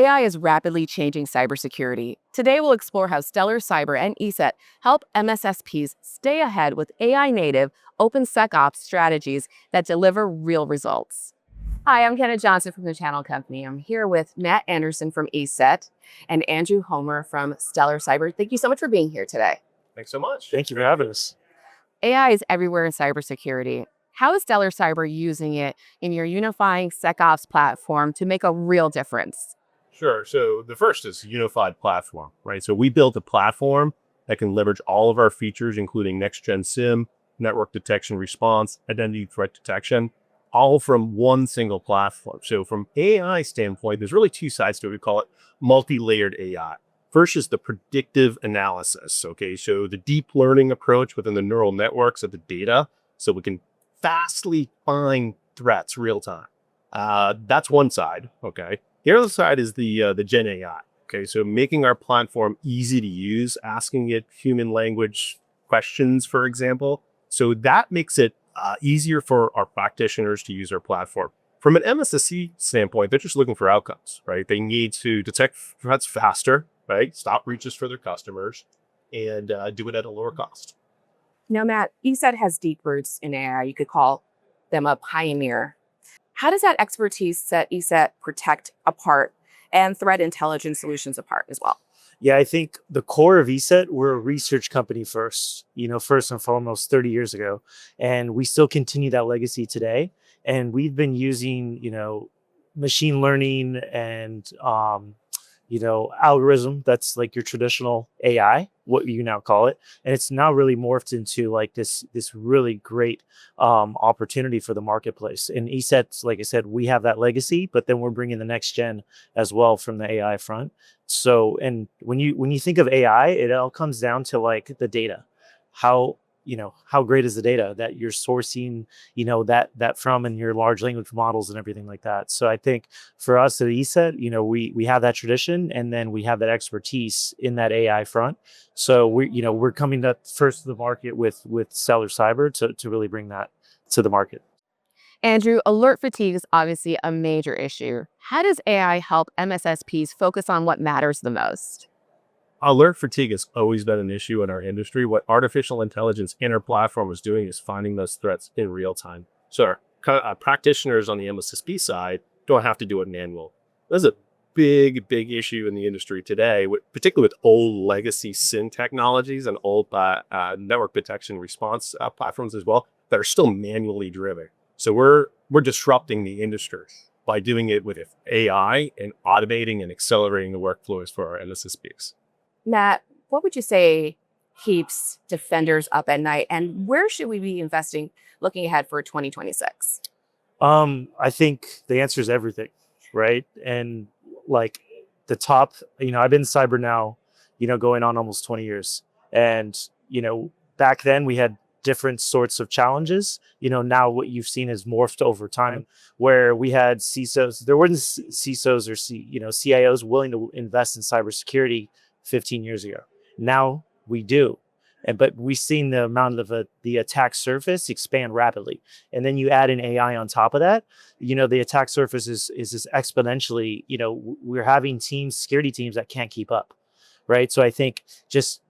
AI is rapidly changing cybersecurity. Today, we'll explore how Stellar Cyber and ESET help MSSPs stay ahead with AI-native, open SecOps strategies that deliver real results. Hi, I'm Kenna Johnson from the Channel Company. I'm here with Matt Anderson from ESET and Andrew Homer from Stellar Cyber. Thank you so much for being here today. Thanks so much. Thank you for having us. AI is everywhere in cybersecurity. How is Stellar Cyber using it in your unifying SecOps platform to make a real difference? Sure. So the first is unified platform, right? So we built a platform that can leverage all of our features, including next-gen SIEM, network detection response, identity threat detection, all from one single platform. So from AI standpoint, there's really two sides to it. We call it multi-layered AI. First is the predictive analysis. Okay, so the deep learning approach within the neural networks of the data, so we can fastly find threats real time. That's one side. Okay, the other side is the Gen AI. Okay, so making our platform easy to use, asking it human language questions, for example. So that makes it easier for our practitioners to use our platform. From an MSSP standpoint, they're just looking for outcomes, right? They need to detect threats faster, right? Stop breaches for their customers and do it at a lower cost. Now, Matt, ESET has deep roots in AI. You could call them a pioneer. How does that expertise set ESET protect apart and threat intelligence solutions apart as well? Yeah, I think the core of ESET, we're a research company first, first and foremost 30 years ago. And we still continue that legacy today. And we've been using, machine learning and, algorithm. That's like your traditional AI, what you now call it. And it's now really morphed into like this really great opportunity for the marketplace. And ESET, like I said, we have that legacy, but then we're bringing the next gen as well from the AI front. So, and when you think of AI, it all comes down to like the data. How great is the data that you're sourcing, that from, and your large language models and everything like that. So I think for us at ESET, we have that tradition, and then we have that expertise in that AI front. So we're coming to first to the market with Stellar Cyber to really bring that to the market. Andrew, alert fatigue is obviously a major issue. How does AI help MSSPs focus on what matters the most? Alert fatigue has always been an issue in our industry. What artificial intelligence in our platform is doing is finding those threats in real time. So our practitioners on the MSSP side don't have to do it manually. There's a big issue in the industry today, particularly with old legacy SIEM technologies and old network detection response platforms as well, that are still manually driven. So we're disrupting the industry by doing it with AI and automating and accelerating the workflows for our MSSPs. Matt, what would you say keeps defenders up at night, and where should we be investing looking ahead for 2026? I think the answer is everything, right? And like the top, I've been in cyber now, going on almost 20 years. And, back then we had different sorts of challenges. Now what you've seen is morphed over time, where we had CISOs, there weren't CISOs or CIOs willing to invest in cybersecurity 15 years ago. Now we do. But we've seen the amount of the attack surface expand rapidly. And then you add an AI on top of that, the attack surface is just exponentially, we're having security teams that can't keep up, right? So I think just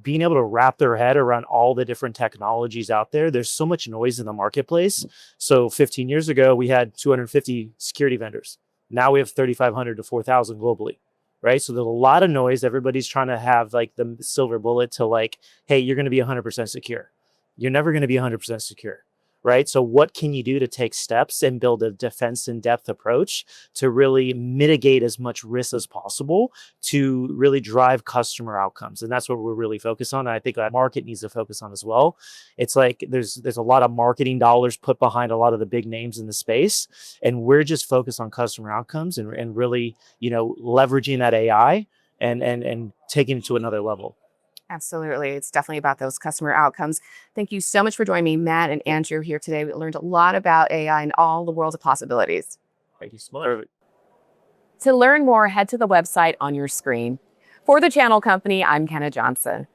being able to wrap their head around all the different technologies out there, there's so much noise in the marketplace. So 15 years ago, we had 250 security vendors. Now we have 3,500 to 4,000 globally. Right. So there's a lot of noise. Everybody's trying to have like the silver bullet to like, hey, you're going to be 100% secure. You're never going to be 100% secure. Right. So what can you do to take steps and build a defense in depth approach to really mitigate as much risk as possible to really drive customer outcomes? And that's what we're really focused on. And I think that market needs to focus on as well. It's like there's a lot of marketing dollars put behind a lot of the big names in the space. And we're just focused on customer outcomes and really, leveraging that AI and taking it to another level. Absolutely. It's definitely about those customer outcomes. Thank you so much for joining me, Matt and Andrew, here today. We learned a lot about AI and all the worlds of possibilities. Thank you so much. To learn more, head to the website on your screen. For the Channel Company, I'm Kenna Johnson.